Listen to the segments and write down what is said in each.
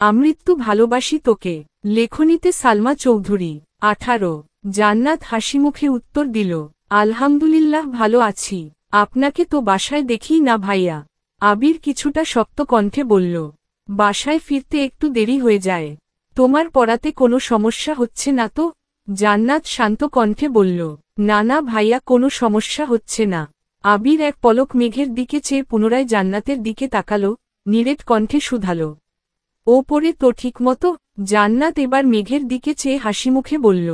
আমৃত্যু ভালোবাসি তোকে। লেখনীতে সালমা চৌধুরী। 18। জান্নাত হাসিমুখে উত্তর দিল, আলহামদুলিল্লাহ ভালো আছি। আপনাকে তো বাসায় দেখি না ভাইয়া। আবির কিছুটা শক্ত কণ্ঠে বলল, বাসায় ফিরতে একটু দেরি হয়ে যায়। তোমার পড়াতে কোনো সমস্যা হচ্ছে না তো? জান্নাত শান্ত কণ্ঠে বলল, না না ভাইয়া, কোনো সমস্যা হচ্ছে না। আবির এক পলক মেঘের দিকে চেয়ে পুনরায় জান্নাতের দিকে তাকালো, নিরেট কণ্ঠে শুধালো, ও পড়ে তো ঠিকমতো? জান্নাত এবার মেঘের দিকে চেয়ে হাসিমুখে বলল,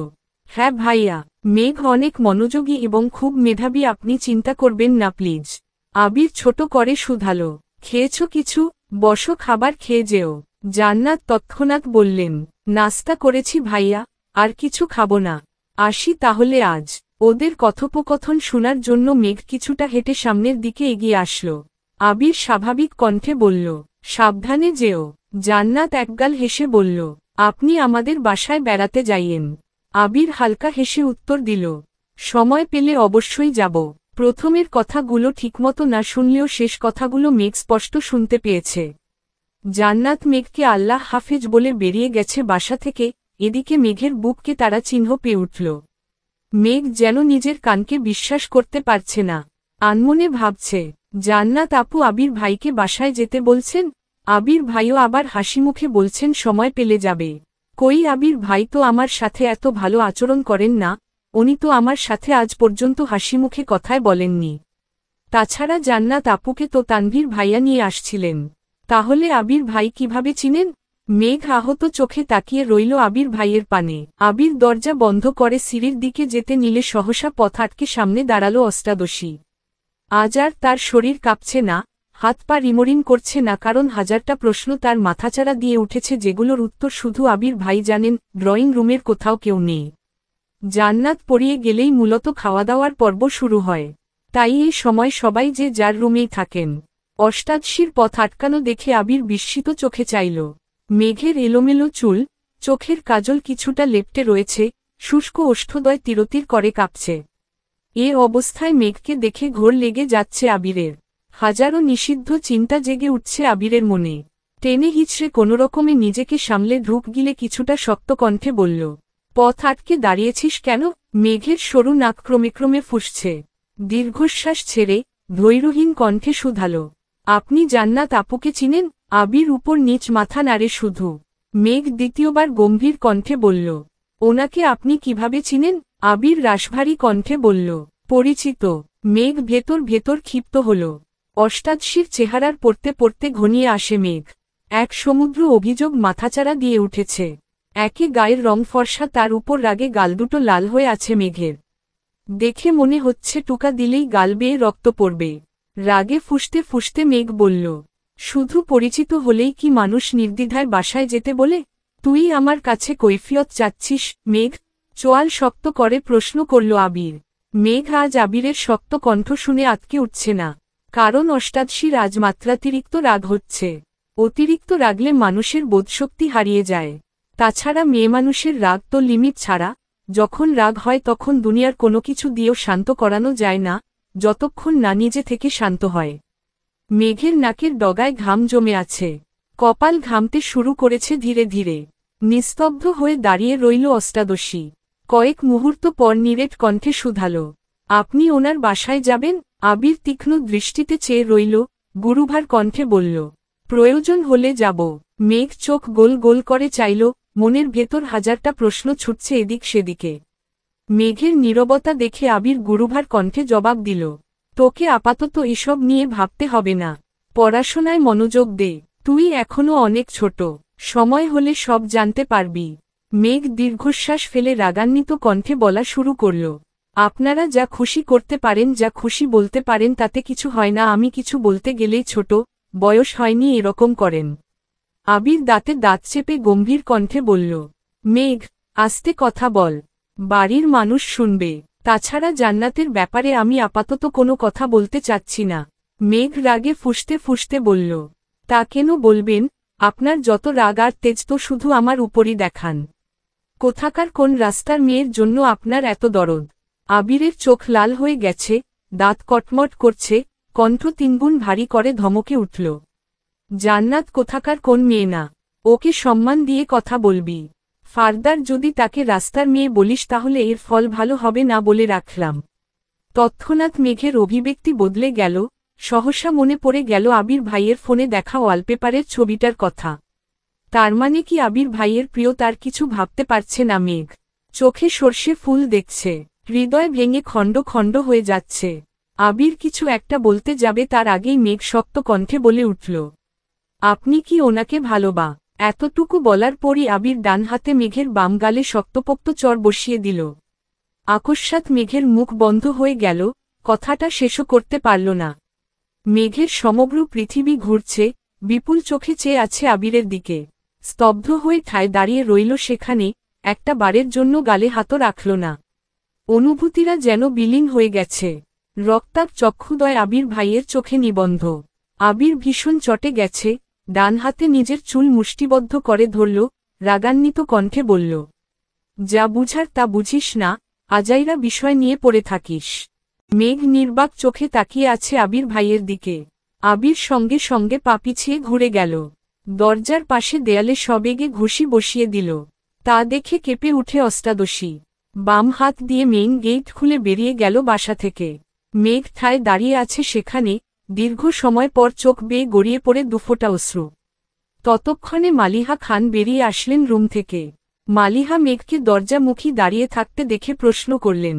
হ্যাঁ ভাইয়া, মেঘ অনেক মনোযোগী এবং খুব মেধাবী, আপনি চিন্তা করবেন না প্লিজ। আবির ছোট করে শুধালো, খেয়েছ কিছু? বসো, খাবার খেয়ে যেও। জান্নাত তৎক্ষণাৎ বললেন, নাস্তা করেছি ভাইয়া, আর কিছু খাবো না। আসি তাহলে আজ। ওদের কথোপকথন শোনার জন্য মেঘ কিছুটা হেঁটে সামনের দিকে এগিয়ে আসল। আবির স্বাভাবিক কণ্ঠে বলল, সাবধানে যেও। জান্নাত একগাল হেসে বলল, আপনি আমাদের বাসায় বেড়াতে যাইয়েন। আবির হালকা হেসে উত্তর দিল, সময় পেলে অবশ্যই যাব। প্রথমের কথাগুলো ঠিকমতো না শুনলেও শেষ কথাগুলো মেঘ স্পষ্ট শুনতে পেয়েছে। জান্নাত মেঘকে আল্লাহ হাফেজ বলে বেরিয়ে গেছে বাসা থেকে, এদিকে মেঘের বুককে তারা চিহ্ন পেয়ে উঠল। মেঘ যেন নিজের কানকে বিশ্বাস করতে পারছে না। আনমনে ভাবছে, জান্নাত আপু আবির ভাইকে বাসায় যেতে বলছেন। আবির ভাইও আবার হাসিমুখে বলছেন সময় পেলে যাবে। কই, আবির ভাই তো আমার সাথে এত ভালো আচরণ করেন না, উনি তো আমার সাথে আজ পর্যন্ত হাসিমুখে কথায় বলেননি। তাছাড়া জান্নাত আপুকে তো তানভীর ভাইয়া নিয়ে আসছিলেন। তাহলে আবির ভাই কিভাবে চিনেন? মেঘ আহত চোখে তাকিয়ে রইল আবির ভাইয়ের পানে। আবির দরজা বন্ধ করে সিঁড়ির দিকে যেতে নিলে সহসা পথ আটকে সামনে দাঁড়াল অষ্টাদশী। আজ আর তার শরীর কাঁপছে না, হাত পা রিমোরিন করছে না, কারণ হাজারটা প্রশ্ন তার মাথাচাড়া দিয়ে উঠেছে যেগুলোর উত্তর শুধু আবির ভাই জানেন। ড্রয়িং রুমের কোথাও কেউ নেই। জান্নাত পড়িয়ে গেলেই মূলত খাওয়া দাওয়ার পর্ব শুরু হয়, তাই এই সময় সবাই যে যার রুমেই থাকেন। অষ্টাদশীর পথ আটকানো দেখে আবির বিস্মিত চোখে চাইল। মেঘের এলোমেলো চুল, চোখের কাজল কিছুটা লেপ্টে রয়েছে, শুষ্ক ওষ্ঠদ্বয় তিরতির করে কাঁপছে। এ অবস্থায় মেঘকে দেখে ঘোর লেগে যাচ্ছে আবিরের। হাজারো নিষিদ্ধ চিন্তা জেগে উঠছে আবিরের মনে। টেনে হিচড়ে কোনোরকমে নিজেকে সামলে ঢুক গিলে কিছুটা শক্ত কণ্ঠে বলল, পথ আটকে দাঁড়িয়েছিস কেন? মেঘের সরু নাক ক্রমে ক্রমে ফুঁসছে। দীর্ঘশ্বাস ছেড়ে ধৈর্যহীন কণ্ঠে শুধালো, আপনি জান্নাত আপুকে চিনেন? আবির উপর নিচ মাথা নাড়ে শুধু। মেঘ দ্বিতীয়বার গম্ভীর কণ্ঠে বলল, ওনাকে আপনি কিভাবে চিনেন? আবির রাশভারী কণ্ঠে বলল, পরিচিত। মেঘ ভেতর ভেতর ক্ষিপ্ত হল। অষ্টাদশীর চেহারার পড়তে পড়তে ঘনিয়ে আসে মেঘ। এক সমুদ্র অভিযোগ মাথাচাড়া দিয়ে উঠেছে। একে গায়ের রং ফর্সা, তার উপর রাগে গাল দুটো লাল হয়ে আছে মেঘের। দেখে মনে হচ্ছে টুকা দিলেই গাল বেয়ে রক্ত পড়বে। রাগে ফুঁসতে ফুঁসতে মেঘ বলল, শুধু পরিচিত হলেই কি মানুষ নির্দ্বিধায় বাসায় যেতে বলে? তুই আমার কাছে কৈফিয়ত চাচ্ছিস? মেঘ চোয়াল শক্ত করে প্রশ্ন করল আবির। মেঘ আজ আবিরের শক্ত কণ্ঠ শুনে আটকে উঠছে না, কারণ অষ্টাদশীর আজ মাত্রাতিরিক্ত রাগ হচ্ছে। অতিরিক্ত রাগলে মানুষের বোধশক্তি হারিয়ে যায়। তাছাড়া মেয়ে মানুষের রাগ তো লিমিট ছাড়া, যখন রাগ হয় তখন দুনিয়ার কোনো কিছু দিয়েও শান্ত করানো যায় না, যতক্ষণ না নিজে থেকে শান্ত হয়। মেঘের নাকের ডগায় ঘাম জমে আছে, কপাল ঘামতে শুরু করেছে ধীরে ধীরে। নিস্তব্ধ হয়ে দাঁড়িয়ে রইল অষ্টাদশী। কয়েক মুহূর্ত পর নিরেট কণ্ঠে শুধালো, আপনি ওনার বাসায় যাবেন? আবির তীক্ষ্ণ দৃষ্টিতে চেয়ে রইল, গুরুভার কণ্ঠে বলল, প্রয়োজন হলে যাব। মেঘ চোখ গোল গোল করে চাইল, মনের ভেতর হাজারটা প্রশ্ন ছুটছে এদিক সেদিকে। মেঘের নীরবতা দেখে আবির গুরুভার কণ্ঠে জবাব দিল, তোকে আপাতত এসব নিয়ে ভাবতে হবে না, পড়াশোনায় মনোযোগ দে। তুই এখনো অনেক ছোট, সময় হলে সব জানতে পারবি। মেঘ দীর্ঘশ্বাস ফেলে রাগান্বিত কণ্ঠে বলা শুরু করল, আপনারা যা খুশি করতে পারেন, যা খুশি বলতে পারেন, তাতে কিছু হয় না। আমি কিছু বলতে গেলেই ছোট, বয়স হয়নি এরকম করেন। আবির দাঁতে দাঁত চেপে গম্ভীর কণ্ঠে বলল, মেঘ আস্তে কথা বল, বাড়ির মানুষ শুনবে। তাছাড়া জান্নাতের ব্যাপারে আমি আপাতত কোনো কথা বলতে চাচ্ছি না। মেঘ রাগে ফুঁসতে ফুঁসতে বলল, তা কেন বলবেন? আপনার যত রাগ আর তেজ তো শুধু আমার উপরই দেখান। কোথাকার কোন রাস্তার মেয়ের জন্য আপনার এত দরদ? আবিরের চোখ লাল হয়ে গেছে, দাঁত কটমট করছে, কণ্ঠ তিনগুণ ভারী করে ধমকে উঠল, জান্নাত কোথাকার কোন মেয়ে না, ওকে সম্মান দিয়ে কথা বলবি। ফার্দার যদি তাকে রাস্তার মেয়ে বলিস তাহলে এর ফল ভালো হবে না বলে রাখলাম। তৎক্ষণাৎ মেঘের অভিব্যক্তি বদলে গেল, সহসা মনে পড়ে গেল আবির ভাইয়ের ফোনে দেখা ওয়ালপেপারের ছবিটার কথা। তার মানে কি আবির ভাইয়ের প্রিয় তার কিছু ভাবতে পারছে না মেঘ। চোখে সর্ষে ফুল দেখছে, হৃদয় ভেঙে খণ্ড খণ্ড হয়ে যাচ্ছে। আবির কিছু একটা বলতে যাবে তার আগেই মেঘ শক্ত কণ্ঠে বলে উঠল, আপনি কি ওনাকে ভালোবা? এতটুকু বলার পরই আবির ডান হাতে মেঘের বাম গালে শক্তপোক্ত চর বসিয়ে দিল। আকস্মাৎ মেঘের মুখ বন্ধ হয়ে গেল, কথাটা শেষও করতে পারল না। মেঘের সমগ্র পৃথিবী ঘুরছে, বিপুল চোখে চেয়ে আছে আবিরের দিকে। স্তব্ধ হয়ে ঠায় দাঁড়িয়ে রইল সেখানে, একটা বারের জন্য গালে হাতও রাখল না। অনুভূতিরা যেন বিলীন হয়ে গেছে। রক্তাভ চক্ষুদয় আবির ভাইয়ের চোখে নিবন্ধ। আবির ভীষণ চটে গেছে, ডান হাতে নিজের চুল মুষ্টিবদ্ধ করে ধরল, রাগান্বিত কণ্ঠে বলল, যা বুঝার তা বুঝিস না, আজাইরা বিষয় নিয়ে পড়ে থাকিস। মেঘ নির্বাক চোখে তাকিয়ে আছে আবির ভাইয়ের দিকে। আবির সঙ্গে সঙ্গে পা পিছিয়ে ঘুরে গেল। দরজার পাশে দেয়ালে সবেগে ঘুষি বসিয়ে দিল। তা দেখে কেঁপে উঠে অষ্টাদশী। বাম হাত দিয়ে মেইন গেট খুলে বেরিয়ে গেল বাসা থেকে। মেঘ ঠায় দাঁড়িয়ে আছে সেখানে, দীর্ঘ সময় পর চোখ বেয়ে গড়িয়ে পড়ে দুফোঁটা অশ্রু। ততক্ষণে মালিহা খান বেরিয়ে আসলেন রুম থেকে। মালিহা মেঘকে দরজামুখী দাঁড়িয়ে থাকতে দেখে প্রশ্ন করলেন,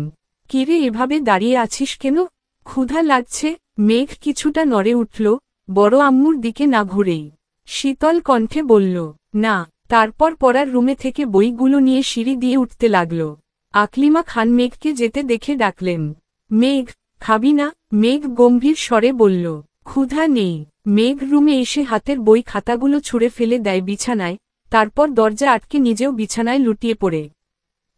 কিরে এভাবে দাঁড়িয়ে আছিস কেন? ক্ষুধা লাগছে? মেঘ কিছুটা নড়ে উঠল, বড় আম্মুর দিকে না ঘুরেই। শীতল কণ্ঠে বলল, না। তারপর পড়ার রুমে থেকে বইগুলো নিয়ে সিঁড়ি দিয়ে উঠতে লাগল। আকলিমা খান মেঘকে যেতে দেখে ডাকলেন, মেঘ, খাবি না? মেঘ গম্ভীর স্বরে বলল, ক্ষুধা নেই। মেঘ রুমে এসে হাতের বই খাতাগুলো ছুঁড়ে ফেলে দেয় বিছানায়, তারপর দরজা আটকে নিজেও বিছানায় লুটিয়ে পড়ে।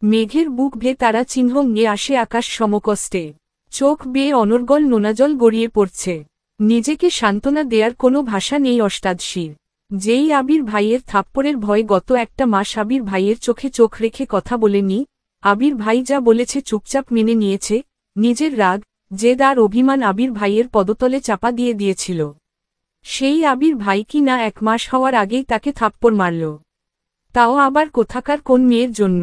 মেঘের বুক ভেয়ে তারা চিহ্ন নিয়ে আসে আকাশ সমকষ্টে। চোখ বেয়ে অনর্গল নোনাজল গড়িয়ে পড়ছে। নিজেকে সান্ত্বনা দেয়ার কোনো ভাষা নেই অষ্টাদশীর। যেই আবির ভাইয়ের থাপ্পড়ের ভয়ে গত একটা মাস আবির ভাইয়ের চোখে চোখ রেখে কথা বলেনি, আবির ভাই যা বলেছে চুপচাপ মেনে নিয়েছে, নিজের রাগ, জেদ আর অভিমান আবির ভাইয়ের পদতলে চাপা দিয়ে দিয়েছিল। সেই আবির ভাই কি না 1 মাস হওয়ার আগেই তাকে থাপ্পড় মারল। তাও আবার কোথাকার কোন মেয়ের জন্য।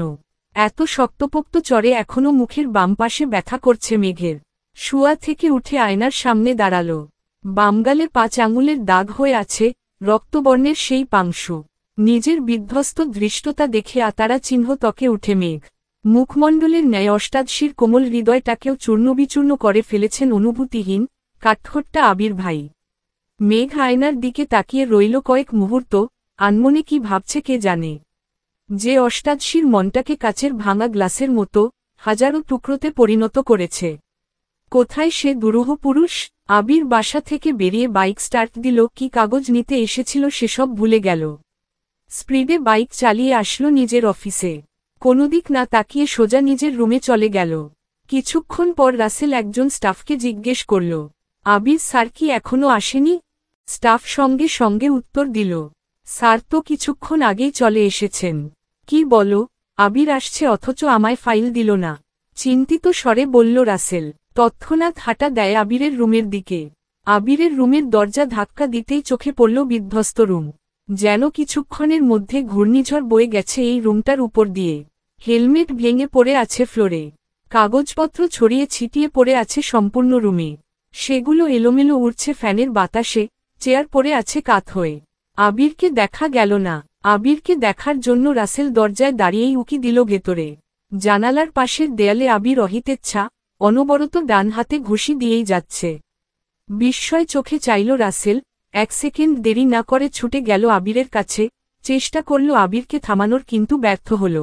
এত শক্তপোক্ত চরে এখনো মুখের বাম পাশে ব্যথা করছে মেঘের। শুয়া থেকে উঠে আয়নার সামনে দাঁড়াল। বামগালে 5 আঙুলের দাগ হয়ে আছে, রক্তবর্ণের সেই পাংশু। নিজের বিধ্বস্ত দৃষ্টতা দেখে আতারা চিহ্ন ত্বকে উঠে মেঘ। মুখমণ্ডলের ন্যায় অষ্টাদশীর কোমল হৃদয়টাকেও চূর্ণবিচূর্ণ করে ফেলেছেন অনুভূতিহীন, কাঠখোট্টা আবির ভাই। মেঘ আয়নার দিকে তাকিয়ে রইল কয়েক মুহূর্ত, আনমনে কি ভাবছে কে জানে। যে অষ্টাদশীর মনটাকে কাচের ভাঙা গ্লাসের মতো হাজারো টুকরোতে পরিণত করেছে। কোথায় সে দুরূহ পুরুষ? আবির বাসা থেকে বেরিয়ে বাইক স্টার্ট দিল, কি কাগজ নিতে এসেছিল সেসব ভুলে গেল। স্পিডে বাইক চালিয়ে আসলো নিজের অফিসে। কোনোদিক না তাকিয়ে সোজা নিজের রুমে চলে গেল। কিছুক্ষণ পর রাসেল একজন স্টাফকে জিজ্ঞেস করল, আবির স্যার কি এখনো আসেনি? স্টাফ সঙ্গে সঙ্গে উত্তর দিল, স্যার তো কিছুক্ষণ আগেই চলে এসেছেন। কি বলো? আবির আসছে অথচ আমায় ফাইল দিল না? চিন্তিত স্বরে বলল রাসেল। তৎক্ষণাৎ হাঁটা দেয় আবিরের রুমের দিকে। আবিরের রুমের দরজা ধাক্কা দিতেই চোখে পড়ল বিধ্বস্ত রুম। যেন কিছুক্ষণের মধ্যে ঘূর্ণিঝড় বয়ে গেছে এই রুমটার উপর দিয়ে। হেলমেট ভেঙে পড়ে আছে ফ্লোরে। কাগজপত্র ছড়িয়ে ছিটিয়ে পড়ে আছে সম্পূর্ণ রুমে। সেগুলো এলোমেলো উড়ছে ফ্যানের বাতাসে, চেয়ার পড়ে আছে কাত হয়ে। আবিরকে দেখা গেল না। আবিরকে দেখার জন্য রাসেল দরজায় দাঁড়িয়েই উকি দিল ভেতরে। জানালার পাশের দেয়ালে আবির অহিতেচ্ছা, অনবরত ডান হাতে ঘুষি দিয়েই যাচ্ছে। বিস্ময় চোখে চাইল রাসেল, 1 সেকেন্ড দেরি না করে ছুটে গেল আবিরের কাছে, চেষ্টা করল আবিরকে থামানোর কিন্তু ব্যর্থ হল।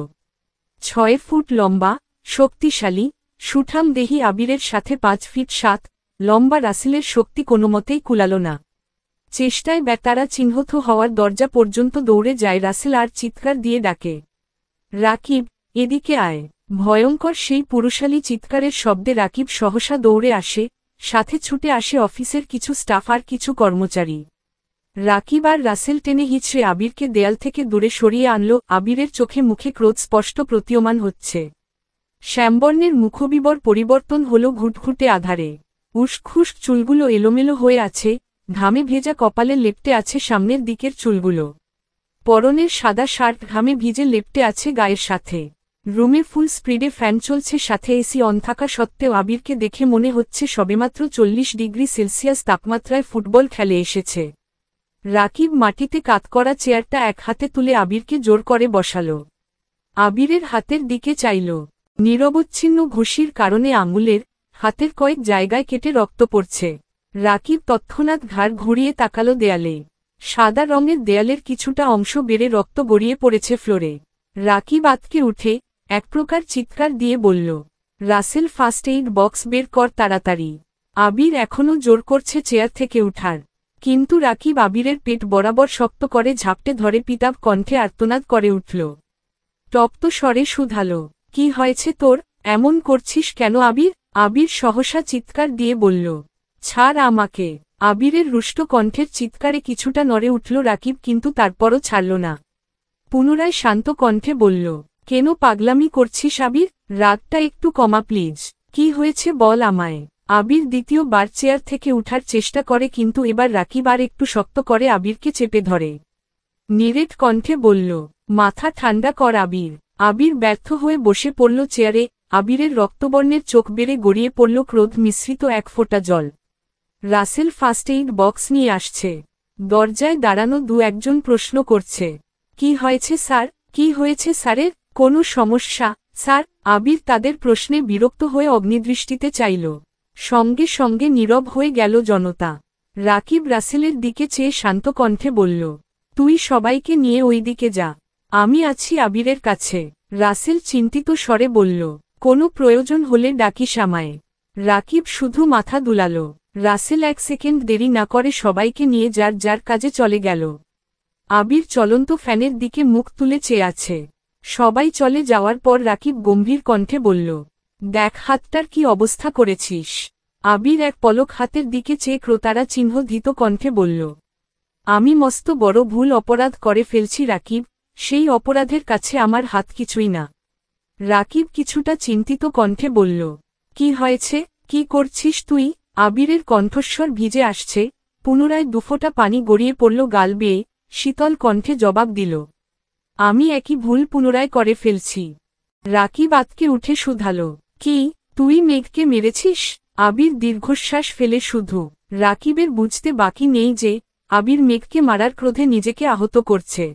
6 ফুট লম্বা, শক্তিশালী, সুঠাম দেহি আবিরের সাথে 5 ফিট 7 লম্বা রাসেলের শক্তি কোনোমতেই কুলাল না। চেষ্টায় বেতারা চিহ্নিত হওয়ার দরজা পর্যন্ত দৌড়ে যায় রাসেল আর চিৎকার দিয়ে ডাকে, রাকিব, এদিকে আয়। ভয়ঙ্কর সেই পুরুষালী চিৎকারের শব্দে রাকিব সহসা দৌড়ে আসে, সাথে ছুটে আসে অফিসের কিছু স্টাফ আর কিছু কর্মচারী। রাকিব আর রাসেল টেনে হিচড়ে আবিরকে দেয়াল থেকে দূরে সরিয়ে আনল। আবিরের চোখে মুখে ক্রোধ স্পষ্ট প্রতীয়মান হচ্ছে। শ্যামবর্ণের মুখবিবর পরিবর্তন হল ঘুটঘুটে আধারে। উস্খুস চুলগুলো এলোমেলো হয়ে আছে, ঘামে ভেজা কপালে লেপ্টে আছে সামনের দিকের চুলগুলো। পরনের সাদা শার্ট ঘামে ভিজে লেপ্টে আছে গায়ের সাথে। রুমে ফুল স্পিডে ফ্যান চলছে, সাথে এসি অন থাকা সত্ত্বেও আবিরকে দেখে মনে হচ্ছে সবেমাত্র 40 ডিগ্রি সেলসিয়াস তাপমাত্রায় ফুটবল খেলে এসেছে। রাকিব মাটিতে কাত করা চেয়ারটা এক হাতে তুলে আবিরকে জোর করে বসাল। আবিরের হাতের দিকে চাইল। নিরবচ্ছিন্ন ঘুষির কারণে আঙুলের, হাতের কয়েক জায়গায় কেটে রক্ত পড়ছে। রাকিব তৎক্ষণাৎ ঘাড় ঘুরিয়ে তাকালো দেয়ালে। সাদা রঙের দেয়ালের কিছুটা অংশ বেড়ে রক্ত গড়িয়ে পড়েছে ফ্লোরে। রাকিব আতকে উঠে এক প্রকার চিৎকার দিয়ে বলল, রাসেল, ফার্স্ট এইড বক্স বের কর তাড়াতাড়ি। আবির এখনও জোর করছে চেয়ার থেকে উঠার, কিন্তু রাকিব আবিরের পেট বরাবর শক্ত করে ঝাপটে ধরে পিতাব কণ্ঠে আর্তনাদ করে উঠল। তপ্ত স্বরে শুধালো, কি হয়েছে তোর, এমন করছিস কেন আবির? আবির সহসা চিৎকার দিয়ে বলল, ছাড় আমাকে। আবিরের রুষ্ট কণ্ঠের চিৎকারে কিছুটা নড়ে উঠল রাকিব, কিন্তু তারপরও ছাড়ল না। পুনরায় শান্ত কণ্ঠে বলল, কেন পাগলামি করছিস আবির? রাগটা একটু কমা প্লিজ। কি হয়েছে বল আমায়। আবির দ্বিতীয়বার চেয়ার থেকে উঠার চেষ্টা করে, কিন্তু এবার রাকিব আর একটু শক্ত করে আবিরকে চেপে ধরে। নিরেট কণ্ঠে বলল, মাথা ঠান্ডা কর আবির। আবির ব্যর্থ হয়ে বসে পড়ল চেয়ারে। আবিরের রক্তবর্ণের চোখ বেড়ে গড়িয়ে পড়ল ক্রোধ মিশ্রিত এক ফোঁটা জল। রাসেল ফার্স্ট এইড বক্স নিয়ে আসছে। দরজায় দাঁড়ানো একজন প্রশ্ন করছে, কি হয়েছে স্যার? কি হয়েছে স্যারের? কোনো সমস্যা স্যার? আবির তাদের প্রশ্নে বিরক্ত হয়ে অগ্নিদৃষ্টিতে চাইল। সঙ্গে সঙ্গে নীরব হয়ে গেল জনতা। রাকিব রাসেলের দিকে চেয়ে শান্ত কণ্ঠে বলল, তুই সবাইকে নিয়ে ওই দিকে যা, আমি আছি আবিরের কাছে। রাসেল চিন্তিত স্বরে বলল, কোনো প্রয়োজন হলে ডাকিস আমায়। রাকিব শুধু মাথা দুলাল। রাসেল এক সেকেন্ড দেরি না করে সবাইকে নিয়ে যার যার কাজে চলে গেল। আবির চলন্ত ফ্যানের দিকে মুখ তুলে চেয়ে আছে। সবাই চলে যাওয়ার পর রাকিব গম্ভীর কণ্ঠে বলল, দেখ হাতটার কি অবস্থা করেছিস। আবির এক পলক হাতের দিকে চেয়ে ক্রোতারা চিহ্ন ধীত কণ্ঠে বলল, আমি মস্ত বড় ভুল অপরাধ করে ফেলছি রাকিব, সেই অপরাধের কাছে আমার হাত কিছুই না। রাকিব কিছুটা চিন্তিত কণ্ঠে বলল, কি হয়েছে, কি করছিস তুই? আবিরের কণ্ঠস্বর ভিজে আসছে। পুনরায় দুফোঁটা পানি গড়িয়ে পড়ল গাল বেয়ে। শীতল কণ্ঠে জবাব দিল, আমি একই ভুল পুনরায় করে ফেলছি। রাকিব আতকে উঠে শুধাল, কি, তুই মেঘকে মেরেছিস? আবির দীর্ঘশ্বাস ফেলে শুধু। রাকিবের বুঝতে বাকি নেই যে আবির মেঘকে মারার ক্রোধে নিজেকে আহত করছে।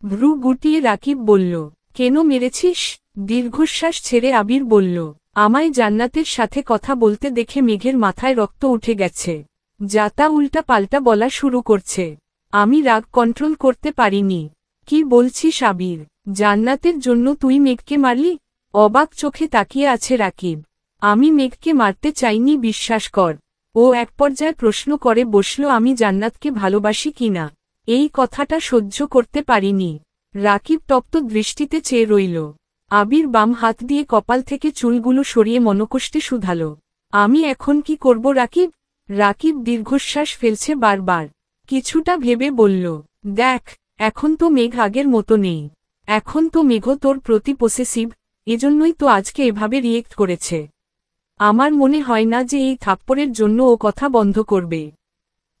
ভ্রু গুটিয়ে রাকিব বলল, কেন মেরেছিস? দীর্ঘশ্বাস ছেড়ে আবির বলল, আমায় জান্নাতের সাথে কথা বলতে দেখে মেঘের মাথায় রক্ত উঠে গেছে। যাতা উল্টা পাল্টা বলা শুরু করছে। আমি রাগ কন্ট্রোল করতে পারিনি। কি বলছিস আবির? জান্নাতের জন্য তুই মেঘকে মারলি? অবাক চোখে তাকিয়ে আছে রাকিব। আমি মেঘকে মারতে চাইনি, বিশ্বাস কর। ও এক পর্যায়ে প্রশ্ন করে বসল, আমি জান্নাতকে ভালোবাসি কিনা। এই কথাটা সহ্য করতে পারিনি। রাকিব তপ্ত দৃষ্টিতে চেয়ে রইল। আবির বাম হাত দিয়ে কপাল থেকে চুলগুলো সরিয়ে মনকষ্টে শুধাল, আমি এখন কি করব রাকিব? রাকিব দীর্ঘশ্বাস ফেলছে বারবার। কিছুটা ভেবে বলল, দেখ, এখন তো মেঘ আগের মতো নেই। এখন তো মেঘ তোর প্রতি পসেসিভ, এজন্যই তো আজকে এভাবে রিয়েক্ট করেছে। আমার মনে হয় না যে এই থাপ্পড়ের জন্য ও কথা বন্ধ করবে।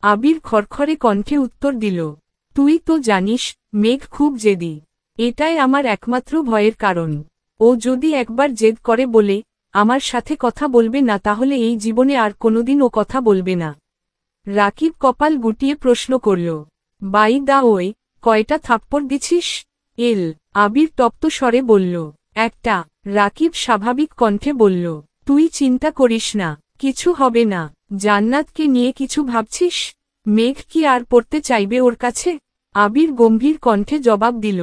আবির খড়খড়ে কণ্ঠে উত্তর দিল, তুই তো জানিস মেঘ খুব জেদি। এটাই আমার একমাত্র ভয়ের কারণ। ও যদি একবার জেদ করে বলে আমার সাথে কথা বলবে না, তাহলে এই জীবনে আর কোনোদিন ও কথা বলবে না। রাকিব কপাল গুটিয়ে প্রশ্ন করল, বাই দা ওয়ে, কয়টা থাপ্পড় দিছিস? আবির তপ্ত স্বরে বলল, একটা। রাকিব স্বাভাবিক কণ্ঠে বলল, তুই চিন্তা করিস না, কিছু হবে না। জান্নাতকে নিয়ে কিছু ভাবছিস? মেঘ কি আর পড়তে চাইবে ওর কাছে? আবির গম্ভীর কণ্ঠে জবাব দিল,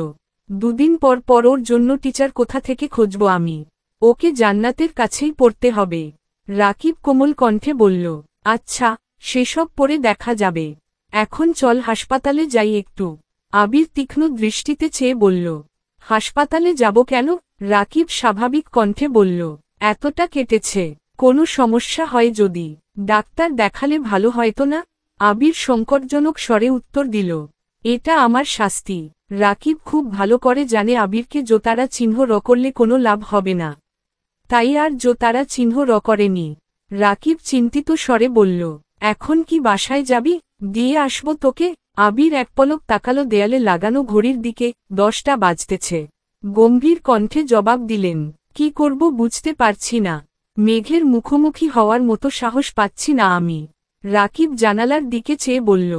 দুদিন পর পর ওর জন্য টিচার কোথা থেকে খুঁজব আমি? ওকে জান্নাতের কাছেই পড়তে হবে। রাকিব কোমল কণ্ঠে বলল, আচ্ছা, সেসব পরে দেখা যাবে। এখন চল হাসপাতালে যাই একটু। আবির তীক্ষ্ণ দৃষ্টিতে চেয়ে বলল, হাসপাতালে যাব কেন? রাকিব স্বাভাবিক কণ্ঠে বলল, এতটা কেটেছে, কোনো সমস্যা হয় যদি। ডাক্তার দেখালে ভালো হয়তো না? আবির সংকটজনক স্বরে উত্তর দিল, এটা আমার শাস্তি। রাকিব খুব ভালো করে জানে আবিরকে জোতারা চিহ্ন র করলে কোনো লাভ হবে না, তাই আর জোতারা চিহ্ন র করেনি। রাকিব চিন্তিত স্বরে বলল, এখন কি বাসায় যাবি? দিয়ে আসব তোকে? আবির এক পলক তাকালো দেয়ালে লাগানো ঘড়ির দিকে, 10টা বাজতেছে। গম্ভীর কণ্ঠে জবাব দিলেন, কি করব বুঝতে পারছি না। মেঘের মুখোমুখি হওয়ার মতো সাহস পাচ্ছি না আমি। রাকিব জানালার দিকে চেয়ে বলল,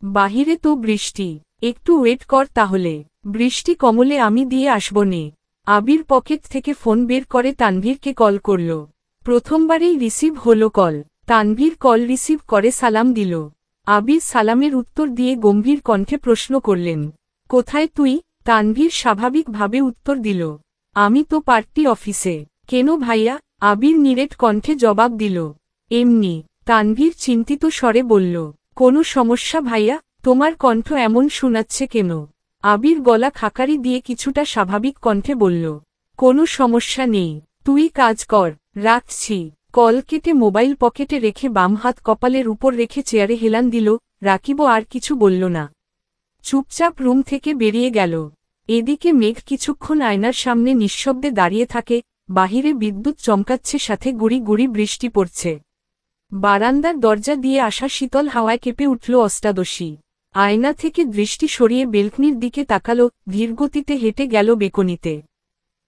বাহিরে তো বৃষ্টি, একটু ওয়েট কর তাহলে, বৃষ্টি কমলে আমি দিয়ে আসব নে। আবির পকেট থেকে ফোন বের করে তানভীরকে কল করল। প্রথমবারেই রিসিভ হলো কল। তানভীর কল রিসিভ করে সালাম দিল। আবির সালামের উত্তর দিয়ে গম্ভীর কণ্ঠে প্রশ্ন করলেন, কোথায় তুই? তানভীর স্বাভাবিকভাবে উত্তর দিল, আমি তো পার্টি অফিসে। কেন ভাইয়া? আবির নিরেট কণ্ঠে জবাব দিল, এমনি। তানভীর চিন্তিত স্বরে বলল, কোনো সমস্যা ভাইয়া? তোমার কণ্ঠ এমন শোনাচ্ছে কেন? আবির গলা খাকারি দিয়ে কিছুটা স্বাভাবিক কণ্ঠে বলল, কোনো সমস্যা নেই, তুই কাজ কর, রাখছি। কল কেটে মোবাইল পকেটে রেখে বাম হাত কপালের উপর রেখে চেয়ারে হেলান দিল। রাকিবও আর কিছু বলল না, চুপচাপ রুম থেকে বেরিয়ে গেল। এদিকে মেঘ কিছুক্ষণ আয়নার সামনে নিঃশব্দে দাঁড়িয়ে থাকে। বাহিরে বিদ্যুৎ চমকাচ্ছে, সাথে গুড়ি গুড়ি বৃষ্টি পড়ছে। বারান্দার দরজা দিয়ে আসা শীতল হাওয়ায় কেঁপে উঠল অষ্টাদশী। আয়না থেকে দৃষ্টি সরিয়ে বেলকনির দিকে তাকালো, ধীরগতিতে হেঁটে গেল বেকনিতে।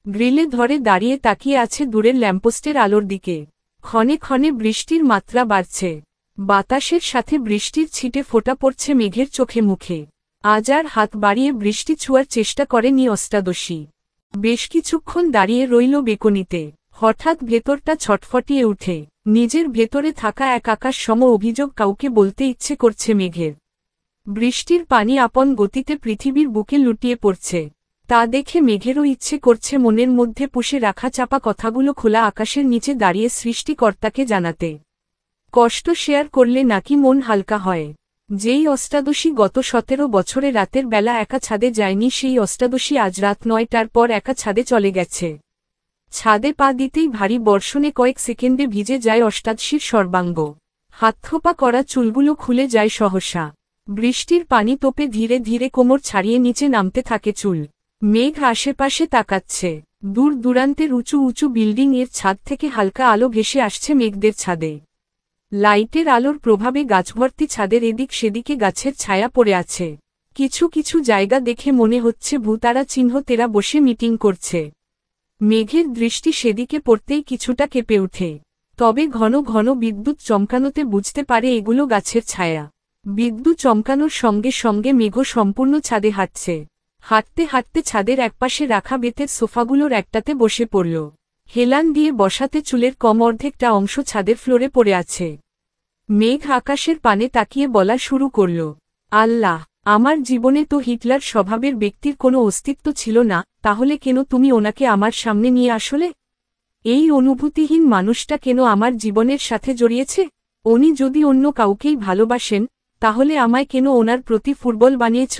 গ্রিলে ধরে দাঁড়িয়ে তাকিয়ে আছে দূরের ল্যাম্পোস্টের আলোর দিকে। ক্ষণে ক্ষণে বৃষ্টির মাত্রা বাড়ছে। বাতাসের সাথে বৃষ্টির ছিটে ফোঁটা পড়ছে মেঘের চোখে মুখে। আজ আর হাত বাড়িয়ে বৃষ্টি ছুঁয়ার চেষ্টা করেনি অষ্টাদশী। বেশ কিছুক্ষণ দাঁড়িয়ে রইল বেকনিতে। হঠাৎ ভেতরটা ছটফটিয়ে উঠে। নিজের ভেতরে থাকা এক আকাশ সম অভিযোগ কাউকে বলতে ইচ্ছে করছে মেঘের। বৃষ্টির পানি আপন গতিতে পৃথিবীর বুকে লুটিয়ে পড়ছে। তা দেখে মেঘেরও ইচ্ছে করছে মনের মধ্যে পুষে রাখা চাপা কথাগুলো খোলা আকাশের নিচে দাঁড়িয়ে সৃষ্টিকর্তাকে জানাতে। কষ্ট শেয়ার করলে নাকি মন হালকা হয়। যেই অষ্টাদশী গত 17 বছরে রাতের বেলা একা ছাদে যায়নি, সেই অষ্টাদশী আজ রাত 9টার পর একা ছাদে চলে গেছে। ছাদে পা দিতেই ভারী বর্ষণে কয়েক সেকেন্ডে ভিজে যায় অষ্টাদশীর সর্বাঙ্গ। হাতথোপা করা চুলগুলো খুলে যায় সহসা। বৃষ্টির পানি তোপে ধীরে ধীরে কোমর ছাড়িয়ে নিচে নামতে থাকে চুল। মেঘ আশেপাশে তাকাচ্ছে। দূর দূরান্তের উঁচু উঁচু বিল্ডিং এর ছাদ থেকে হালকা আলো ভেসে আসছে মেঘদের ছাদে। লাইটের আলোর প্রভাবে গাছভর্তি ছাদের এদিক সেদিকে গাছের ছায়া পড়ে আছে। কিছু কিছু জায়গা দেখে মনে হচ্ছে ভূতারা চিহ্ন তেরা বসে মিটিং করছে। মেঘের দৃষ্টি সেদিকে পড়তেই কিছুটা কেঁপে ওঠে। তবে ঘন ঘন বিদ্যুৎ চমকানোতে বুঝতে পারে এগুলো গাছের ছায়া। বিদ্যুৎ চমকানোর সঙ্গে সঙ্গে মেঘ সম্পূর্ণ ছাদে হাঁটছে। হাঁটতে হাঁটতে ছাদের একপাশে রাখা বেতের সোফাগুলোর একটাতে বসে পড়ল। হেলান দিয়ে বসাতে চুলের কম অর্ধেকটা অংশ ছাদের ফ্লোরে পড়ে আছে। মেঘ আকাশের পানে তাকিয়ে বলা শুরু করল, আল্লাহ, আমার জীবনে তো হিটলার স্বভাবের ব্যক্তির কোনো অস্তিত্ব ছিল না, তাহলে কেন তুমি ওনাকে আমার সামনে নিয়ে আসলে? এই অনুভূতিহীন মানুষটা কেন আমার জীবনের সাথে জড়িয়েছে? উনি যদি অন্য কাউকেই ভালোবাসেন, তাহলে আমায় কেন ওনার প্রতি ফুটবল বানিয়েছ?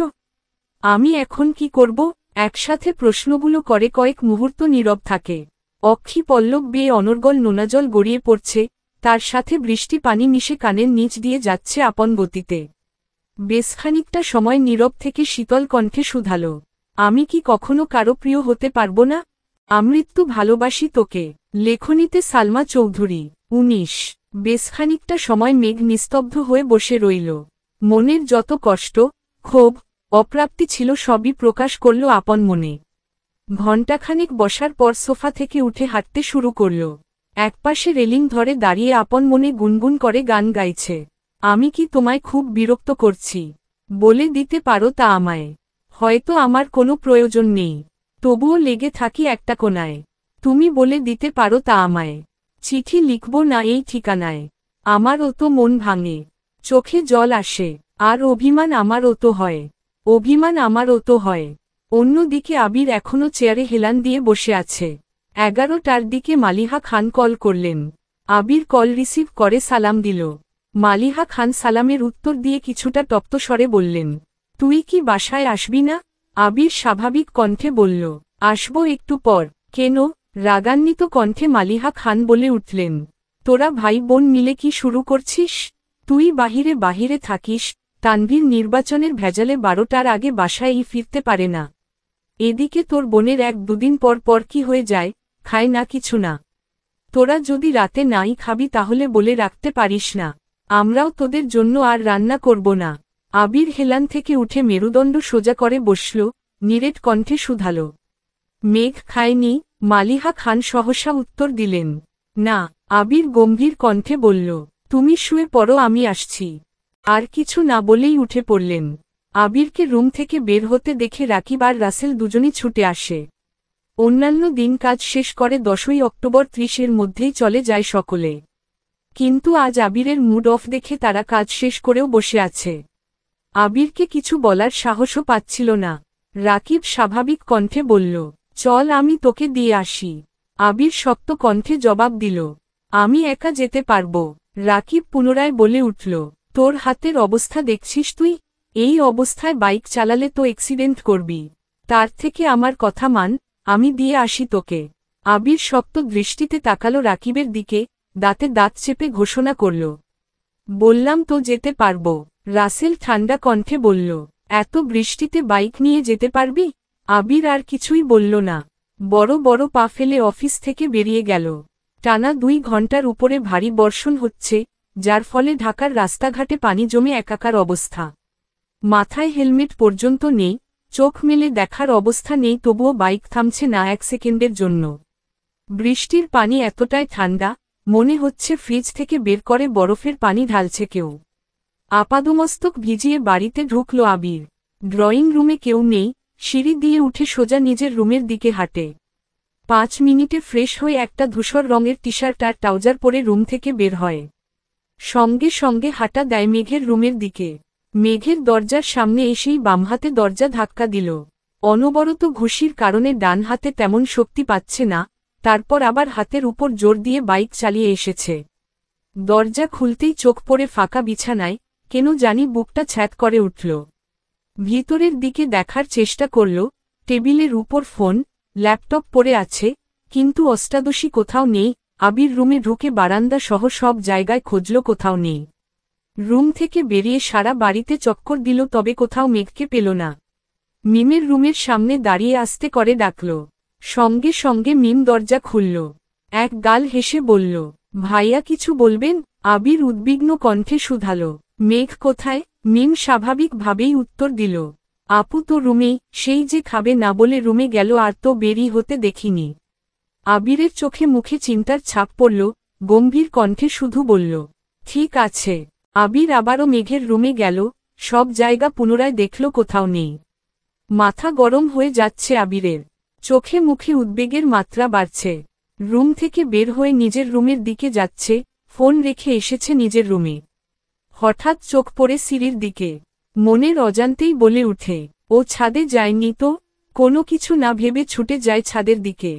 আমি এখন কি করব? একসাথে প্রশ্নগুলো করে কয়েক মুহূর্ত নীরব থাকে। অক্ষি পল্লব বেয়ে অনর্গল নোনাজল গড়িয়ে পড়ছে, তার সাথে বৃষ্টি পানি মিশে কানের নিচ দিয়ে যাচ্ছে আপন গতিতে। বেশ খানিকটা সময় নীরব থেকে শীতল কণ্ঠে শুধাল, আমি কি কখনো কারো প্রিয় হতে পারবো না? আমৃত্যু ভালোবাসি তোকে। লেখনীতে সালমা চৌধুরী। 19। বেশ খানিকটা সময় মেঘ নিস্তব্ধ হয়ে বসে রইল। মনের যত কষ্ট, ক্ষোভ, অপ্রাপ্তি ছিল সবই প্রকাশ করল আপন মনে। ঘণ্টাখানেক বসার পর সোফা থেকে উঠে হাঁটতে শুরু করল। একপাশে রেলিং ধরে দাঁড়িয়ে আপন মনে গুনগুন করে গান গাইছে। আমি কি তোমায় খুব বিরক্ত করছি? বলে দিতে পারো তা আমায়। হয়তো আমার কোনো প্রয়োজন নেই, তবুও লেগে থাকি একটা কোনায়। তুমি বলে দিতে পারো তা আমায়। চিঠি লিখব না এই ঠিকানায়। আমারও তো মন ভাঙে, চোখে জল আসে, আর অভিমান আমারও তো হয়। অভিমান আমারও তো হয়। অন্যদিকে আবির এখনো চেয়ারে হেলান দিয়ে বসে আছে। 11টার দিকে মালিহা খান কল করলেন। আবির কল রিসিভ করে সালাম দিল। মালিহা খান সালামের উত্তর দিয়ে কিছুটা তপ্ত স্বরে বললেন, তুই কি বাসায় আসবি না? আবির স্বাভাবিক কণ্ঠে বলল, আসব একটু পর। কেন? রাগান্বিত কণ্ঠে মালিহা খান বলে উঠলেন, তোরা ভাই বোন মিলে কি শুরু করছিস? তুই বাহিরে বাহিরে থাকিস, তানভীর নির্বাচনের ভেজালে 12টার আগে বাসায় ফিরতে পারে না। এদিকে তোর বোনের 1-2 দিন পর পর কি হয়ে যায়, খায় না কিছু না। তোরা যদি রাতে নাই খাবি তাহলে বলে রাখতে পারিস না, আমরাও তোদের জন্য আর রান্না করব না। আবির হেলান থেকে উঠে মেরুদণ্ড সোজা করে বসল, নিরেট কণ্ঠে শুধাল। মেঘ খায়নি? মালিহা খান সহসা উত্তর দিলেন। না। আবির গম্ভীর কণ্ঠে বলল, তুমি শুয়ে পড়ো, আমি আসছি। আর কিছু না বলেই উঠে পড়লেন। আবিরকে রুম থেকে বের হতে দেখে রাকিব আর রাসেল দুজনই ছুটে আসে। অন্যান্য দিন কাজ শেষ করে 10ই অক্টোবর 30-এর মধ্যেই চলে যায় সকলে। কিন্তু আজ আবিরের মুড অফ দেখে তারা কাজ শেষ করেও বসে আছে। আবিরকে কিছু বলার সাহসও পাচ্ছিল না। রাকিব স্বাভাবিক কণ্ঠে বলল, চল আমি তোকে দিয়ে আসি। আবির শক্ত কণ্ঠে জবাব দিল, আমি একা যেতে পারব। রাকিব পুনরায় বলে উঠল, তোর হাতের অবস্থা দেখছিস তুই? এই অবস্থায় বাইক চালালে তো অ্যাক্সিডেন্ট করবি। তার থেকে আমার কথা মান, আমি দিয়ে আসি তোকে। আবির শক্ত দৃষ্টিতে তাকালো রাকিবের দিকে, দাঁতে দাঁত চেপে ঘোষণা করল, বললাম তো যেতে পারব। রাসেল ঠান্ডা কণ্ঠে বলল, এত বৃষ্টিতে বাইক নিয়ে যেতে পারবি? আবির আর কিছুই বলল না। বড় বড় পা ফেলে অফিস থেকে বেরিয়ে গেল। টানা 2 ঘন্টার উপরে ভারী বর্ষণ হচ্ছে, যার ফলে ঢাকার রাস্তাঘাটে পানি জমে একাকার অবস্থা। মাথায় হেলমেট পর্যন্ত নেই, চোখ মেলে দেখার অবস্থা নেই, তবুও বাইক থামছে না 1 সেকেন্ডের জন্য। বৃষ্টির পানি এতটাই ঠান্ডা, মনে হচ্ছে ফ্রিজ থেকে বের করে বরফের পানি ঢালছে কেউ। আপাদমস্তক ভিজিয়ে বাড়িতে ঢুকল আবির। ড্রয়িং রুমে কেউ নেই, সিঁড়ি দিয়ে উঠে সোজা নিজের রুমের দিকে হাঁটে। 5 মিনিটে ফ্রেশ হয়ে একটা ধূসর রঙের টি-শার্ট আর ট্রাউজার পরে রুম থেকে বের হয়। সঙ্গে সঙ্গে হাঁটা দেয় মেঘের রুমের দিকে। মেঘের দরজার সামনে এসেই বাম হাতে দরজা ধাক্কা দিল। অনবরত ঘুষির কারণে ডান হাতে তেমন শক্তি পাচ্ছে না, তারপর আবার হাতের উপর জোর দিয়ে বাইক চালিয়ে এসেছে। দরজা খুলতেই চোখ পড়ে ফাঁকা বিছানায়, কেন জানি বুকটা ছ্যাঁত করে উঠল। ভিতরের দিকে দেখার চেষ্টা করল, টেবিলের উপর ফোন, ল্যাপটপ পড়ে আছে, কিন্তু অষ্টাদশী কোথাও নেই। আবির রুমে ঢুকে বারান্দা সহ সব জায়গায় খুঁজল, কোথাও নেই। রুম থেকে বেরিয়ে সারা বাড়িতে চক্কর দিল, তবে কোথাও মেঘকে পেল না। মিমের রুমের সামনে দাঁড়িয়ে আস্তে করে ডাকল। সঙ্গে সঙ্গে মিম দরজা খুলল। এক গাল হেসে বলল, ভাইয়া কিছু বলবেন? আবির উদ্বিগ্ন কণ্ঠে শুধাল, মেঘ কোথায়? মিম স্বাভাবিকভাবেই উত্তর দিল, আপু তো রুমেই, সেই যে খাবে না বলে রুমে গেল, আর তো বেরি হতে দেখিনি। আবিরের চোখে মুখে চিন্তার ছাপ পড়ল, গম্ভীর কণ্ঠে শুধু বলল, ঠিক আছে। আবির আবারও মেঘের রুমে গেল, সব জায়গা পুনরায় দেখল, কোথাও নেই। মাথা গরম হয়ে যাচ্ছে আবিরের, চোখে মুখে উদ্বেগের মাত্রা বাড়ছে। রুম থেকে বের হয়ে নিজের রুমের দিকে যাচ্ছে, ফোন রেখে এসেছে নিজের রুমে। হঠাৎ চোখ পড়ে সিঁড়ির দিকে। মনের অজান্তেই বলে উঠে, ও ছাদে যায়নি তো? কোনো কিছু না ভেবে ছুটে যায় ছাদের দিকে।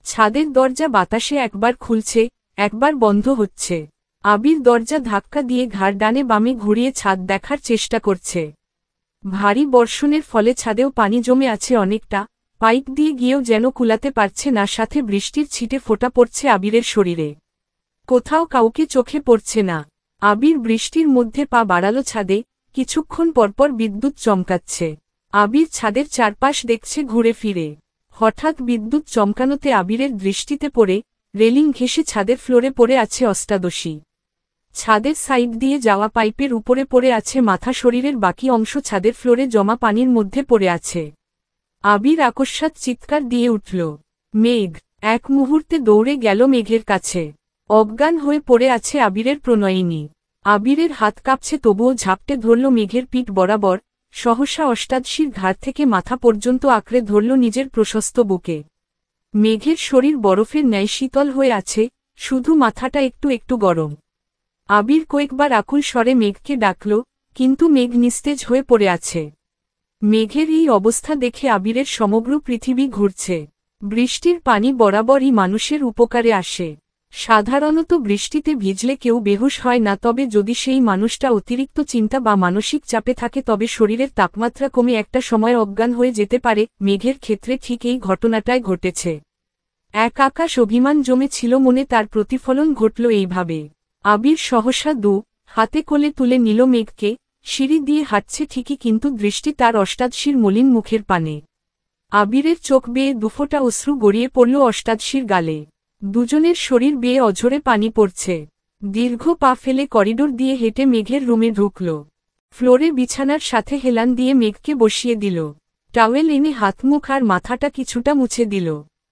ছাদের দরজা বাতাসে একবার খুলছে, একবার বন্ধ হচ্ছে। আবির দরজা ধাক্কা দিয়ে ঘাড় ডানে বামে ঘুরিয়ে ছাদ দেখার চেষ্টা করছে। ভারী বর্ষণের ফলে ছাদেও পানি জমে আছে অনেকটা, পাইপ দিয়ে গিয়েও যেন কুলাতে পারছে না, সাথে বৃষ্টির ছিটে ফোঁটা পড়ছে আবিরের শরীরে। কোথাও কাউকে চোখে পড়ছে না। আবির বৃষ্টির মধ্যে পা বাড়ালো ছাদে, কিছুক্ষণ পরপর বিদ্যুৎ চমকাচ্ছে। আবির ছাদের চারপাশ দেখছে ঘুরে ফিরে। হঠাৎ বিদ্যুৎ চমকানোতে আবিরের দৃষ্টিতে পড়ে, রেলিং ঘেঁষে ছাদের ফ্লোরে পড়ে আছে অষ্টাদশী। ছাদের সাইড দিয়ে যাওয়া পাইপের উপরে পড়ে আছে মাথা, শরীরের বাকি অংশ ছাদের ফ্লোরে জমা পানির মধ্যে পড়ে আছে। আবির আকস্মাৎ চিৎকার দিয়ে উঠল, মেঘ! এক মুহূর্তে দৌড়ে গেল মেঘের কাছে। অজ্ঞান হয়ে পড়ে আছে আবিরের প্রণয়িনী। আবিরের হাত কাঁপছে, তবুও ঝাপটে ধরল মেঘের পিঠ বরাবর, সহসা অষ্টাদশীর ঘাড় থেকে মাথা পর্যন্ত আঁকড়ে ধরল নিজের প্রশস্ত বুকে। মেঘের শরীর বরফের ন্যায় শীতল হয়ে আছে, শুধু মাথাটা একটু একটু গরম। আবির কয়েকবার আকুল স্বরে মেঘকে ডাকল, কিন্তু মেঘ নিস্তেজ হয়ে পড়ে আছে। মেঘের এই অবস্থা দেখে আবিরের সমগ্র পৃথিবী ঘুরছে। বৃষ্টির পানি বরাবরই মানুষের উপকারে আসে। সাধারণত বৃষ্টিতে ভিজলে কেউ বেহুশ হয় না, তবে যদি সেই মানুষটা অতিরিক্ত চিন্তা বা মানসিক চাপে থাকে তবে শরীরের তাপমাত্রা কমে একটা সময় অজ্ঞান হয়ে যেতে পারে। মেঘের ক্ষেত্রে ঠিক এই ঘটনাটাই ঘটেছে। এক আকাশ অভিমান জমেছিল মনে, তার প্রতিফলন ঘটল এইভাবে। আবির সহসা হাতে কোলে তুলে নিল মেঘকে। সিঁড়ি দিয়ে হাঁটছে ঠিকই, কিন্তু দৃষ্টি তার অষ্টাদশীর মলিন মুখের পানে। আবিরের চোখ বেয়ে দুফোঁটা অশ্রু গড়িয়ে পড়ল অষ্টাদশীর গালে। দুজনের শরীর বেয়ে অঝরে পানি পড়ছে। দীর্ঘ পা ফেলে করিডোর দিয়ে হেঁটে মেঘের রুমে ঢুকল। ফ্লোরে বিছানার সাথে হেলান দিয়ে মেঘকে বসিয়ে দিল। টাওয়েল এনে হাতমুখ আর মাথাটা কিছুটা মুছে দিল।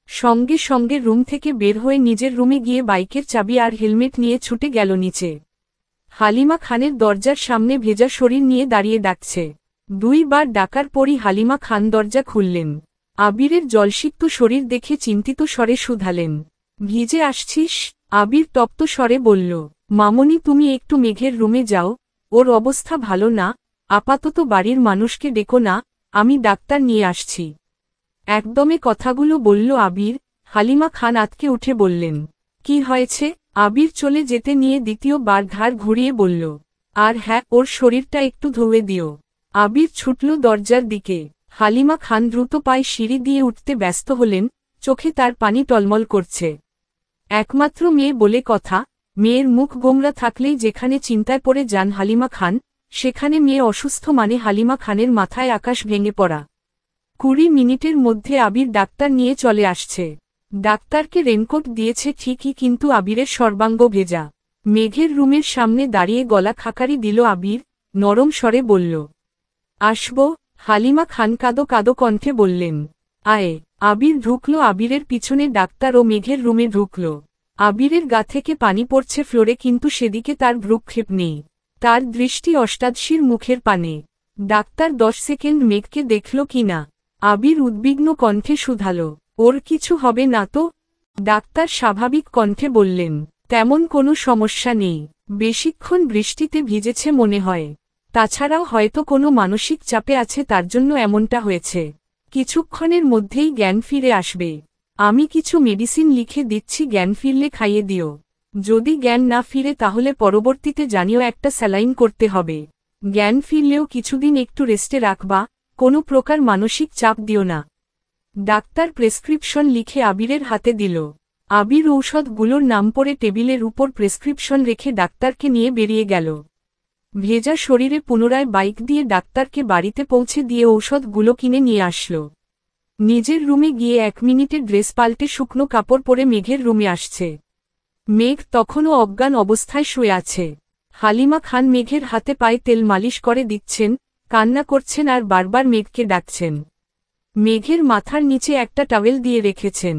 সঙ্গে সঙ্গে রুম থেকে বের হয়ে নিজের রুমে গিয়ে বাইকের চাবি আর হেলমেট নিয়ে ছুটে গেল নিচে। হালিমা খানের দরজার সামনে ভেজা শরীর নিয়ে দাঁড়িয়ে ডাকছে। 2 বার ডাকার পরই হালিমা খান দরজা খুললেন। আবিরের জলসিক্ত শরীর দেখে চিন্তিত স্বরে শুধালেন, ভিজে আসছিস? আবির তপ্ত স্বরে বলল, মামনি তুমি একটু মেঘের রুমে যাও, ওর অবস্থা ভালো না, আপাতত বাড়ির মানুষকে ডেকো না, আমি ডাক্তার নিয়ে আসছি। একদমে কথাগুলো বলল আবির। হালিমা খান আতকে উঠে বললেন, কি হয়েছে? আবির চলে যেতে নিয়ে দ্বিতীয়বার ঘাড় ঘুরিয়ে বলল, আর হ্যাঁ, ওর শরীরটা একটু ধুয়ে দিও। আবির ছুটল দরজার দিকে। হালিমা খান দ্রুত পায়ে সিঁড়ি দিয়ে উঠতে ব্যস্ত হলেন, চোখে তার পানি টলমল করছে। একমাত্র মেয়ে বলে কথা, মেয়ের মুখ গোমরা থাকলেই যেখানে চিন্তায় পড়ে যান হালিমা খান, সেখানে মেয়ে অসুস্থ মানে হালিমা খানের মাথায় আকাশ ভেঙে পড়া। 20 মিনিটের মধ্যে আবির ডাক্তার নিয়ে চলে আসছে। ডাক্তারকে রেনকোট দিয়েছে ঠিকই, কিন্তু আবিরের সর্বাঙ্গ ভেজা। মেঘের রুমের সামনে দাঁড়িয়ে গলা খাকারি দিল আবির, নরম স্বরে বলল, আসব? হালিমা খান কাদো কাদো কণ্ঠে বললেন, আয়ে। আবির ঢুকল। আবিরের পিছনে ডাক্তার ও মেঘের রুমে ঢুকল। আবিরের গা থেকে পানি পড়ছে ফ্লোরে, কিন্তু সেদিকে তার ভ্রুক্ষেপ নেই। তার দৃষ্টি অষ্টাদশীর মুখের পানে। ডাক্তার 10 সেকেন্ড মেঘকে দেখল কিনা। আবির উদ্বিগ্ন কণ্ঠে শুধাল, ওর কিছু হবে না তো? ডাক্তার স্বাভাবিক কণ্ঠে বললেন, তেমন কোনো সমস্যা নেই, বেশিক্ষণ বৃষ্টিতে ভিজেছে মনে হয়, তাছাড়াও হয়তো কোনো মানসিক চাপে আছে, তার জন্য এমনটা হয়েছে। কিছুক্ষণের মধ্যেই জ্ঞান ফিরে আসবে। আমি কিছু মেডিসিন লিখে দিচ্ছি, জ্ঞান ফিরলে খাইয়ে দিও। যদি জ্ঞান না ফিরে তাহলে পরবর্তীতে জানিও একটা স্যালাইন করতে হবে। জ্ঞান ফিরলেও কিছুদিন একটু রেস্টে রাখবা, কোনো প্রকার মানসিক চাপ দিও না। ডাক্তার প্রেসক্রিপশন লিখে আবিরের হাতে দিল। আবির ঔষধগুলোর নাম পড়ে টেবিলের উপর প্রেসক্রিপশন রেখে ডাক্তারকে নিয়ে বেরিয়ে গেল। ভেজা শরীরে পুনরায় বাইক দিয়ে ডাক্তারকে বাড়িতে পৌঁছে দিয়ে ঔষধগুলো কিনে নিয়ে আসল। নিজের রুমে গিয়ে 1 মিনিটে ড্রেস পাল্টে শুকনো কাপড় পরে মেঘের রুমে আসছে। মেঘ তখনও অজ্ঞান অবস্থায় শুয়ে আছে। হালিমা খান মেঘের হাতে পায়ে তেল মালিশ করে দিচ্ছেন, কান্না করছেন আর বারবার মেঘকে ডাকছেন। মেঘের মাথার নিচে একটা টাওয়েল দিয়ে রেখেছেন।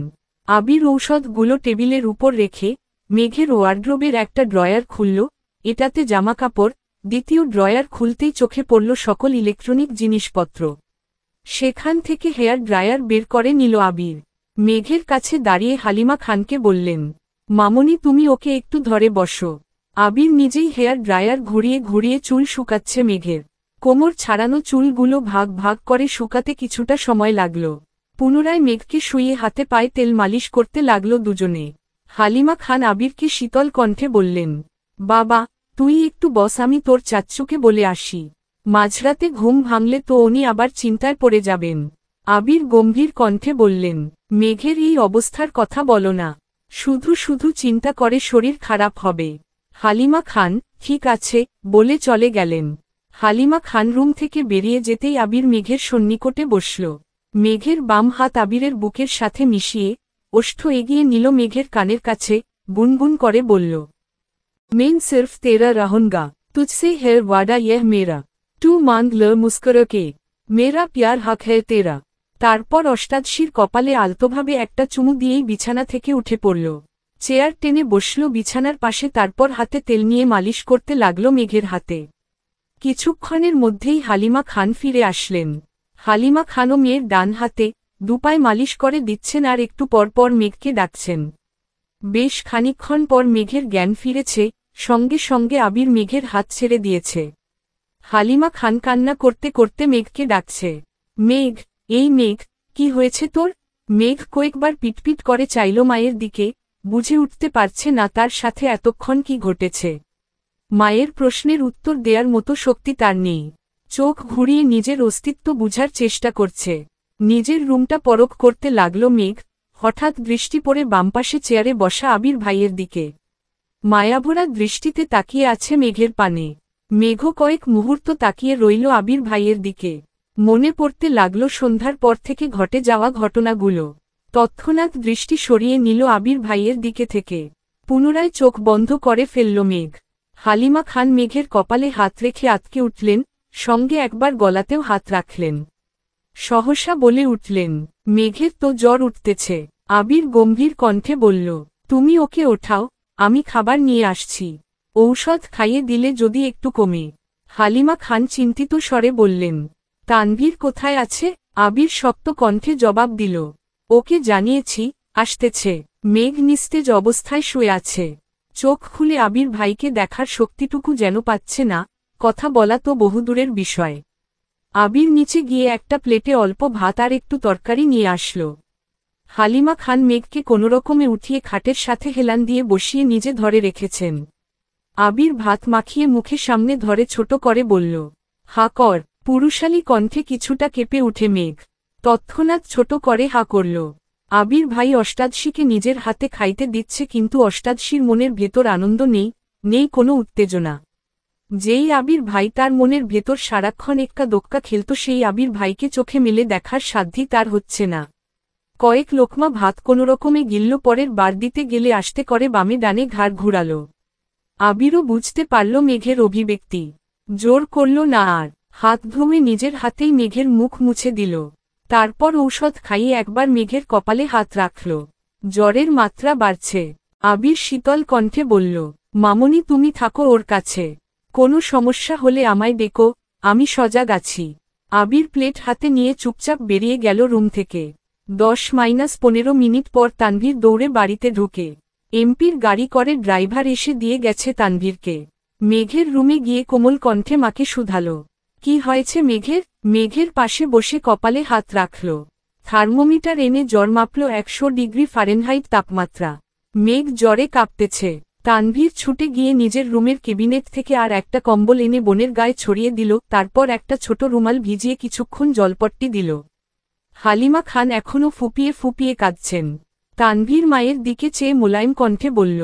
আবির ঔষধগুলো টেবিলের উপর রেখে মেঘের ওয়ার্ড্রোবের একটা ড্রয়ার খুলল, এটাতে জামাকাপড়। দ্বিতীয় ড্রয়ার খুলতেই চোখে পড়ল সকল ইলেকট্রনিক জিনিসপত্র। সেখান থেকে হেয়ার ড্রায়ার বের করে নিল আবির। মেঘের কাছে দাঁড়িয়ে হালিমা খানকে বললেন, মামনি তুমি ওকে একটু ধরে বসো। আবির নিজেই হেয়ার ড্রায়ার ঘুরিয়ে ঘুরিয়ে চুল শুকাচ্ছে মেঘের। কোমর ছাড়ানো চুলগুলো ভাগ ভাগ করে শুকাতে কিছুটা সময় লাগল। পুনরায় মেঘকে শুইয়ে হাতে পায়ে তেল মালিশ করতে লাগল দুজনে। হালিমা খান আবিরকে শীতল কণ্ঠে বললেন, বাবা তুই একটু বস, আমি তোর চাচ্চুকে বলে আসি। মাঝরাতে ঘুম ভাঙলে তো উনি আবার চিন্তায় পড়ে যাবেন। আবির গম্ভীর কণ্ঠে বললেন, মেঘের এই অবস্থার কথা বলো না, শুধু শুধু চিন্তা করে শরীর খারাপ হবে। হালিমা খান, ঠিক আছে, বলে চলে গেলেন। হালিমা খান রুম থেকে বেরিয়ে যেতেই আবির মেঘের সন্নিকটে বসল। মেঘের বাম হাত আবিরের বুকের সাথে মিশিয়ে ওষ্ঠ এগিয়ে নিল মেঘের কানের কাছে, গুনগুন করে বলল, মেন সির্ফ তেরা রাহুঙ্গা, তুঝসে হের ওয়াডা ইহ মেরা, টু মাঙ্গ ল মুস্করকে, মেরা প্যার হক হ্যায় তেরা। তারপর অষ্টাদশীর কপালে আলতোভাবে একটা চুমু দিয়েই বিছানা থেকে উঠে পড়ল। চেয়ার টেনে বসল বিছানার পাশে, তারপর হাতে তেল নিয়ে মালিশ করতে লাগল মেঘের হাতে। কিছুক্ষণের মধ্যেই হালিমা খান ফিরে আসলেন। হালিমা খানও মেয়ের ডান হাতে দুপায় মালিশ করে দিচ্ছেন আর একটু পরপর মেঘকে ডাকছেন। বেশ খানিকক্ষণ পর মেঘের জ্ঞান ফিরেছে, সঙ্গে সঙ্গে আবির মেঘের হাত ছেড়ে দিয়েছে। হালিমা খান কান্না করতে করতে মেঘকে ডাকছে, মেঘ, এই মেঘ, কি হয়েছে তোর? মেঘ কয়েকবার পিটপিট করে চাইল মায়ের দিকে, বুঝে উঠতে পারছে না তার সাথে এতক্ষণ কি ঘটেছে। মায়ের প্রশ্নের উত্তর দেয়ার মতো শক্তি তার নেই। চোখ ঘুরিয়ে নিজের অস্তিত্ব বুঝার চেষ্টা করছে। নিজের রুমটা পরখ করতে লাগল মেঘ। হঠাৎ দৃষ্টি পড়ে বামপাশে চেয়ারে বসা আবির ভাইয়ের দিকে। মায়াভরা দৃষ্টিতে তাকিয়ে আছে মেঘের পানে। মেঘও কয়েক মুহূর্ত তাকিয়ে রইল আবির ভাইয়ের দিকে। মনে পড়তে লাগল সন্ধ্যার পর থেকে ঘটে যাওয়া ঘটনাগুলো। তৎক্ষণাৎ দৃষ্টি সরিয়ে নিল আবির ভাইয়ের দিকে থেকে। পুনরায় চোখ বন্ধ করে ফেলল মেঘ। হালিমা খান মেঘের কপালে হাত রেখে আতকে উঠলেন, সঙ্গে একবার গলাতেও হাত রাখলেন। সহসা বলে উঠলেন, মেঘের তো জ্বর উঠতেছে। আবির গম্ভীর কণ্ঠে বলল, তুমি ওকে ওঠাও, আমি খাবার নিয়ে আসছি। ঔষধ খাইয়ে দিলে যদি একটু কমে। হালিমা খান চিন্তিত স্বরে বললেন, তানভীর কোথায় আছে? আবির শক্ত কণ্ঠে জবাব দিল, ওকে জানিয়েছি, আসতেছে। মেঘ নিস্তেজ অবস্থায় শুয়ে আছে। চোখ খুলে আবির ভাইকে দেখার শক্তিটুকু যেন পাচ্ছে না, কথা বলা তো বহুদূরের বিষয়। আবির নিচে গিয়ে একটা প্লেটে অল্প ভাত আর একটু তরকারি নিয়ে আসল। হালিমা খান মেঘকে কোনোরকমে উঠিয়ে খাটের সাথে হেলান দিয়ে বসিয়ে নিজে ধরে রেখেছেন। আবির ভাত মাখিয়ে মুখে সামনে ধরে ছোট করে বলল, হা কর। পুরুষালী কণ্ঠে কিছুটা কেঁপে উঠে মেঘ। তৎক্ষণাৎ ছোট করে হা করল। আবির ভাই অষ্টাদশীকে নিজের হাতে খাইতে দিচ্ছে, কিন্তু অষ্টাদশীর মনের ভেতর আনন্দ নেই, নেই কোনো উত্তেজনা। যেই আবির ভাই তার মনের ভেতর সারাক্ষণ এক্কা দোক্কা খেলত, সেই আবির ভাইকে চোখে মেলে দেখার সাধ্যই তার হচ্ছে না। কয়েক লোকমা ভাত কোনোরকমে গিলল, পরের বার দিতে গেলে আসতে করে বামে ডানে ঘাড় ঘুরাল। আবিরও বুঝতে পারল মেঘের অভিব্যক্তি। জোর করল না আর, হাত ধুয়ে নিজের হাতেই মেঘের মুখ মুছে দিল। তারপর ঔষধ খাইয়ে একবার মেঘের কপালে হাত রাখল। জ্বরের মাত্রা বাড়ছে। আবির শীতল কণ্ঠে বলল, মামনি তুমি থাকো ওর কাছে, কোনো সমস্যা হলে আমায় ডেকো, আমি সজাগ আছি। আবির প্লেট হাতে নিয়ে চুপচাপ বেরিয়ে গেল রুম থেকে। 10-15 মিনিট পর তানভীর দৌড়ে বাড়িতে ঢুকে। এমপির গাড়ি করে ড্রাইভার এসে দিয়ে গেছে তানভীরকে। মেঘের রুমে গিয়ে কোমল কণ্ঠে মাকে শুধাল, কি হয়েছে মেঘের? মেঘের পাশে বসে কপালে হাত রাখল। থার্মোমিটার এনে জ্বর মাপল 100 ডিগ্রি ফারেনহাইট তাপমাত্রা। মেঘ জ্বরে কাঁপতেছে। তানভীর ছুটে গিয়ে নিজের রুমের কেবিনেট থেকে আর একটা কম্বল এনে বোনের গায়ে ছড়িয়ে দিল, তারপর একটা ছোট রুমাল ভিজিয়ে কিছুক্ষণ জলপট্টি দিল। হালিমা খান এখনও ফুপিয়ে ফুপিয়ে কাঁদছেন। তানভীর মায়ের দিকে চেয়ে মোলায়েম কণ্ঠে বলল,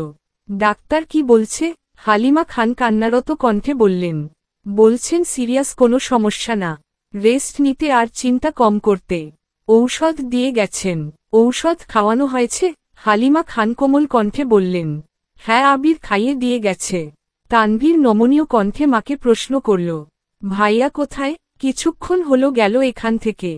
ডাক্তার কি বলছে? হালিমা খান কান্নারত কণ্ঠে বললেন, বলছেন সিরিয়াস কোনো সমস্যা না, রেস্ট নিতে আর চিন্তা কম করতে। ঔষধ দিয়ে গেছেন? ঔষধ খাওয়ানো হয়েছে? হালিমা খান কোমল কণ্ঠে বললেন, হ্যাঁ আবির খাইয়ে দিয়ে গেছে। তানভীর নমনীয় কণ্ঠে মাকে প্রশ্ন করল, ভাইয়া কোথায়? কিছুক্ষণ হলো গেল এখান থেকে।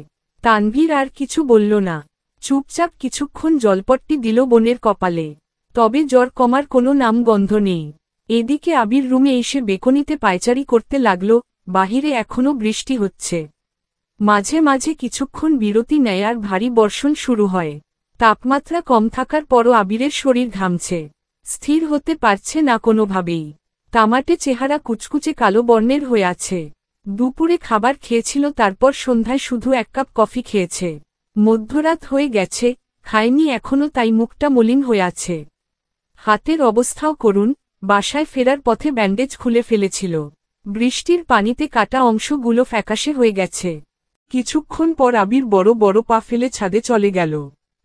তানভীর আর কিছু বলল না, চুপচাপ কিছুক্ষণ জলপট্টি দিল বোনের কপালে। তবে জ্বর কমার কোনো নামগন্ধ নেই। এদিকে আবির রুমে এসে বেকনিতে পায়চারি করতে লাগল। বাহিরে এখনও বৃষ্টি হচ্ছে। মাঝে মাঝে কিছুক্ষণ বিরতি নেয় আর ভারী বর্ষণ শুরু হয়। তাপমাত্রা কম থাকার পরও আবিরের শরীর ঘামছে। স্থির হতে পারছে না কোনোভাবেই। তামাটে চেহারা কুচকুচে কালো বর্ণের হয়ে আছে। দুপুরে খাবার খেয়েছিল, তারপর সন্ধ্যায় শুধু 1 কাপ কফি খেয়েছে। মধ্যরাত হয়ে গেছে, খায়নি এখনও, তাই মুখটা মলিন হয়ে আছে। হাতের অবস্থাও করুন। বাসায় ফেরার পথে ব্যান্ডেজ খুলে ফেলেছিল। বৃষ্টির পানিতে কাটা অংশগুলো ফ্যাকাশে হয়ে গেছে। কিছুক্ষণ পর আবির বড় বড় পা ফেলে ছাদে চলে গেল।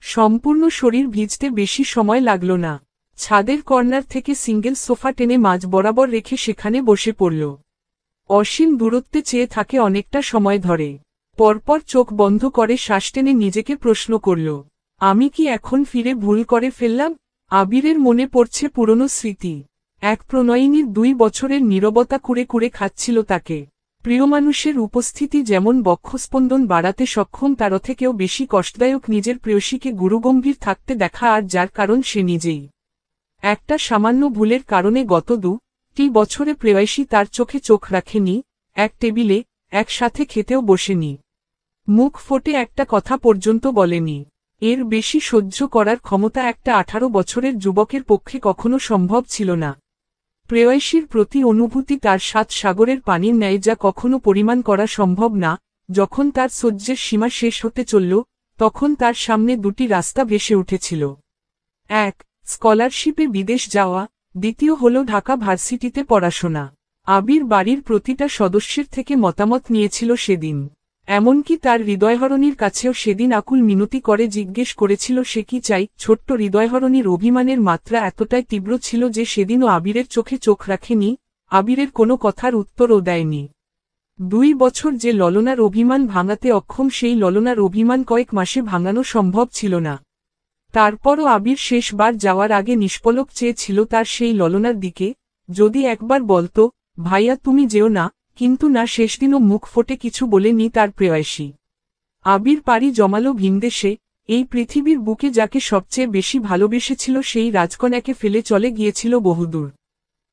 সম্পূর্ণ শরীর ভিজতে বেশি সময় লাগল না। ছাদের কর্নার থেকে সিঙ্গেল সোফা টেনে মাঝ বরাবর রেখে সেখানে বসে পড়ল। অসীম দূরত্বে চেয়ে থাকে অনেকটা সময় ধরে। পরপর চোখ বন্ধ করে শ্বাস টেনে নিজেকে প্রশ্ন করল, আমি কি এখন ফিরে ভুল করে ফেললাম? আবিরের মনে পড়ছে পুরনো স্মৃতি। এক প্রণয়িনীর 2 বছরের নীরবতা কুরে কুরে খাচ্ছিল তাকে। প্রিয় মানুষের উপস্থিতি যেমন বক্ষস্পন্দন বাড়াতে সক্ষম, তার থেকেও বেশি কষ্টদায়ক নিজের প্রেয়সীকে গুরুগম্ভীর থাকতে দেখা, আর যার কারণ সে নিজেই। একটা সামান্য ভুলের কারণে গত 2টি বছরে প্রেয়সী তার চোখে চোখ রাখেনি, এক টেবিলে একসাথে খেতেও বসেনি, মুখ ফোটে একটা কথা পর্যন্ত বলেনি। এর বেশি সহ্য করার ক্ষমতা একটা 18 বছরের যুবকের পক্ষে কখনো সম্ভব ছিল না। প্রেয়সীর প্রতি অনুভূতি তার 7 সাগরের পানির ন্যায়, যা কখনো পরিমাণ করা সম্ভব না। যখন তার সহ্যের সীমা শেষ হতে চলল, তখন তার সামনে 2টি রাস্তা ভেসে উঠেছিল। এক, স্কলারশিপে বিদেশ যাওয়া, দ্বিতীয় হল ঢাকা ভার্সিটিতে পড়াশোনা। আবির বাড়ির প্রতিটা সদস্যের থেকে মতামত নিয়েছিল সেদিন। এমনকি তার হৃদয়হরণীর কাছেও সেদিন আকুল মিনতি করে জিজ্ঞেস করেছিল সে কি চাই। ছোট্ট হৃদয়হরণীর অভিমানের মাত্রা এতটাই তীব্র ছিল যে সেদিনও আবিরের চোখে চোখ রাখেনি, আবিরের কোনো কথার উত্তরও দেয়নি। 2 বছর যে ললনার অভিমান ভাঙাতে অক্ষম, সেই ললনার অভিমান কয়েক মাসে ভাঙানো সম্ভব ছিল না। তারপরও আবির শেষবার যাওয়ার আগে নিষ্পলক চেয়েছিল তার সেই ললনার দিকে। যদি একবার বলতো, ভাইয়া তুমি যেও না, কিন্তু না শেষদিনও মুখ ফোটে কিছু বলেনি তার প্রেয়সী। আবির পাড়ি জমালো ভিনদেশে, এই পৃথিবীর বুকে যাকে সবচেয়ে বেশি ভালোবেসেছিল সেই রাজকন্যাকে ফেলে চলে গিয়েছিল বহুদূর।